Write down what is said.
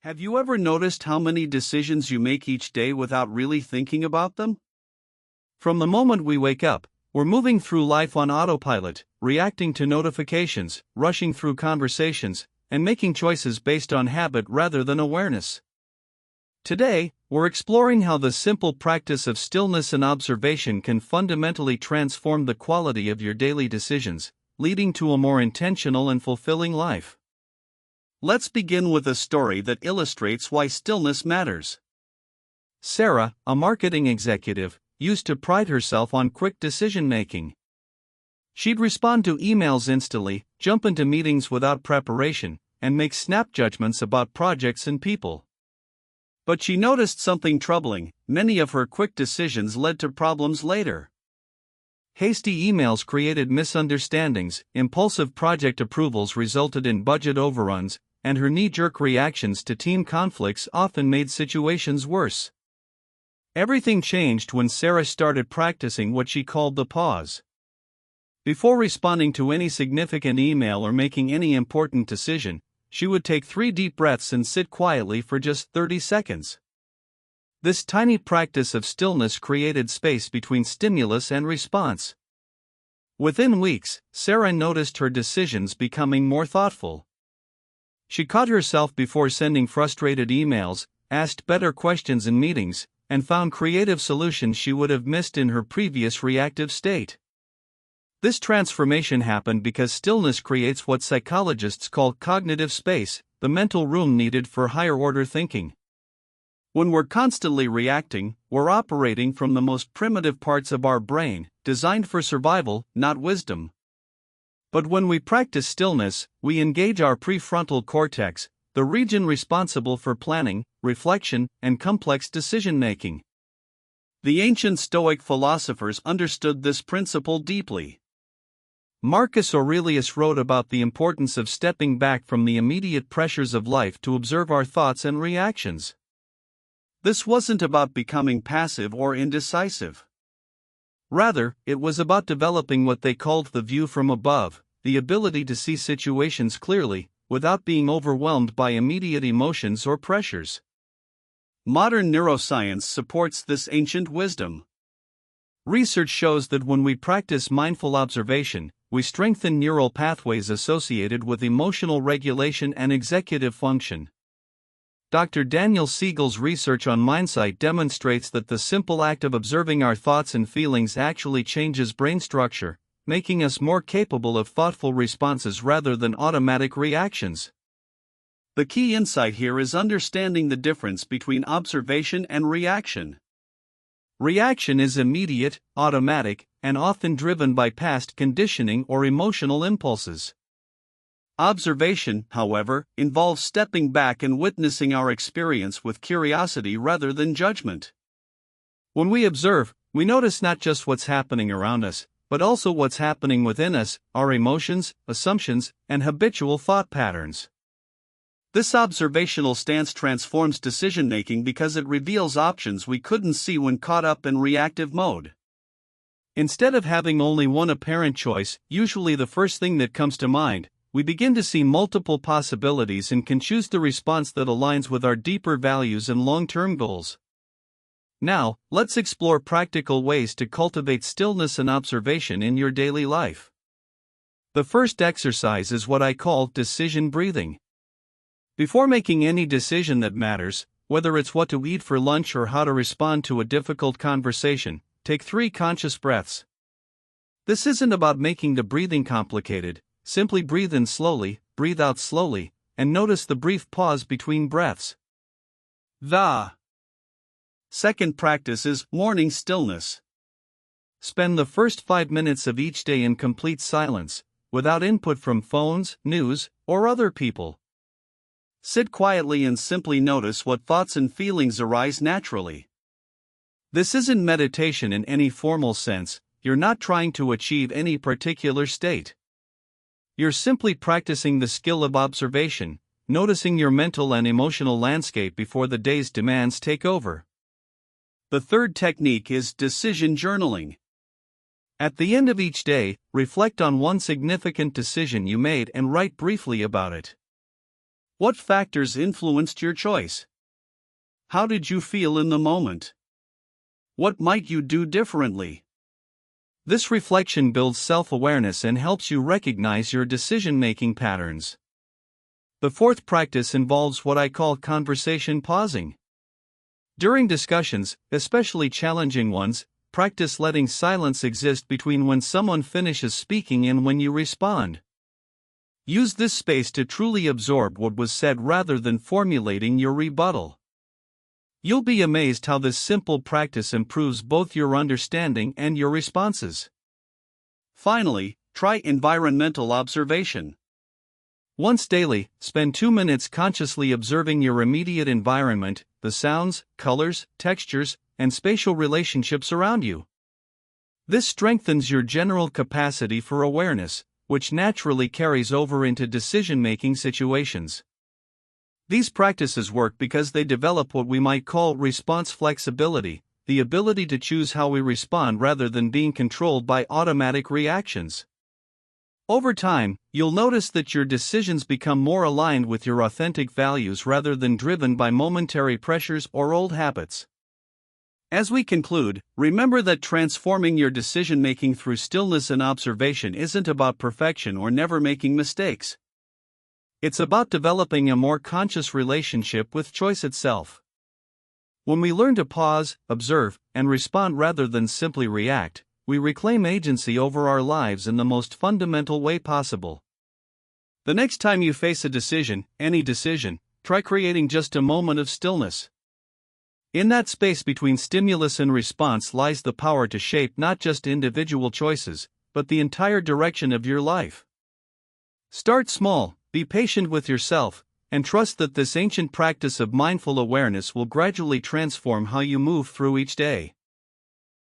Have you ever noticed how many decisions you make each day without really thinking about them? From the moment we wake up, we're moving through life on autopilot, reacting to notifications, rushing through conversations, and making choices based on habit rather than awareness. Today, we're exploring how the simple practice of stillness and observation can fundamentally transform the quality of your daily decisions, leading to a more intentional and fulfilling life. Let's begin with a story that illustrates why stillness matters. Sarah, a marketing executive, used to pride herself on quick decision-making. She'd respond to emails instantly, jump into meetings without preparation, and make snap judgments about projects and people. But she noticed something troubling: many of her quick decisions led to problems later. Hasty emails created misunderstandings, impulsive project approvals resulted in budget overruns, and her knee-jerk reactions to team conflicts often made situations worse. Everything changed when Sarah started practicing what she called the pause. Before responding to any significant email or making any important decision, she would take 3 deep breaths and sit quietly for just 30 seconds. This tiny practice of stillness created space between stimulus and response. Within weeks, Sarah noticed her decisions becoming more thoughtful. She caught herself before sending frustrated emails, asked better questions in meetings, and found creative solutions she would have missed in her previous reactive state. This transformation happened because stillness creates what psychologists call cognitive space, the mental room needed for higher-order thinking. When we're constantly reacting, we're operating from the most primitive parts of our brain, designed for survival, not wisdom. But when we practice stillness, we engage our prefrontal cortex, the region responsible for planning, reflection, and complex decision-making. The ancient Stoic philosophers understood this principle deeply. Marcus Aurelius wrote about the importance of stepping back from the immediate pressures of life to observe our thoughts and reactions. This wasn't about becoming passive or indecisive. Rather, it was about developing what they called the view from above, the ability to see situations clearly, without being overwhelmed by immediate emotions or pressures. Modern neuroscience supports this ancient wisdom. Research shows that when we practice mindful observation, we strengthen neural pathways associated with emotional regulation and executive function. Dr. Daniel Siegel's research on mindsight demonstrates that the simple act of observing our thoughts and feelings actually changes brain structure, making us more capable of thoughtful responses rather than automatic reactions. The key insight here is understanding the difference between observation and reaction. Reaction is immediate, automatic, and often driven by past conditioning or emotional impulses. Observation, however, involves stepping back and witnessing our experience with curiosity rather than judgment. When we observe, we notice not just what's happening around us, but also what's happening within us, our emotions, assumptions, and habitual thought patterns. This observational stance transforms decision-making because it reveals options we couldn't see when caught up in reactive mode. Instead of having only one apparent choice, usually the first thing that comes to mind, we begin to see multiple possibilities and can choose the response that aligns with our deeper values and long-term goals. Now, let's explore practical ways to cultivate stillness and observation in your daily life. The first exercise is what I call decision breathing. Before making any decision that matters, whether it's what to eat for lunch or how to respond to a difficult conversation, take 3 conscious breaths. This isn't about making the breathing complicated. Simply breathe in slowly, breathe out slowly, and notice the brief pause between breaths. The second practice is morning stillness. Spend the first 5 minutes of each day in complete silence, without input from phones, news, or other people. Sit quietly and simply notice what thoughts and feelings arise naturally. This isn't meditation in any formal sense, you're not trying to achieve any particular state. You're simply practicing the skill of observation, noticing your mental and emotional landscape before the day's demands take over. The third technique is decision journaling. At the end of each day, reflect on one significant decision you made and write briefly about it. What factors influenced your choice? How did you feel in the moment? What might you do differently? This reflection builds self-awareness and helps you recognize your decision-making patterns. The fourth practice involves what I call conversation pausing. During discussions, especially challenging ones, practice letting silence exist between when someone finishes speaking and when you respond. Use this space to truly absorb what was said rather than formulating your rebuttal. You'll be amazed how this simple practice improves both your understanding and your responses. Finally, try environmental observation. Once daily, spend 2 minutes consciously observing your immediate environment, the sounds, colors, textures, and spatial relationships around you. This strengthens your general capacity for awareness, which naturally carries over into decision-making situations. These practices work because they develop what we might call response flexibility, the ability to choose how we respond rather than being controlled by automatic reactions. Over time, you'll notice that your decisions become more aligned with your authentic values rather than driven by momentary pressures or old habits. As we conclude, remember that transforming your decision-making through stillness and observation isn't about perfection or never making mistakes. It's about developing a more conscious relationship with choice itself. When we learn to pause, observe, and respond rather than simply react, we reclaim agency over our lives in the most fundamental way possible. The next time you face a decision, any decision, try creating just a moment of stillness. In that space between stimulus and response lies the power to shape not just individual choices, but the entire direction of your life. Start small, be patient with yourself, and trust that this ancient practice of mindful awareness will gradually transform how you move through each day.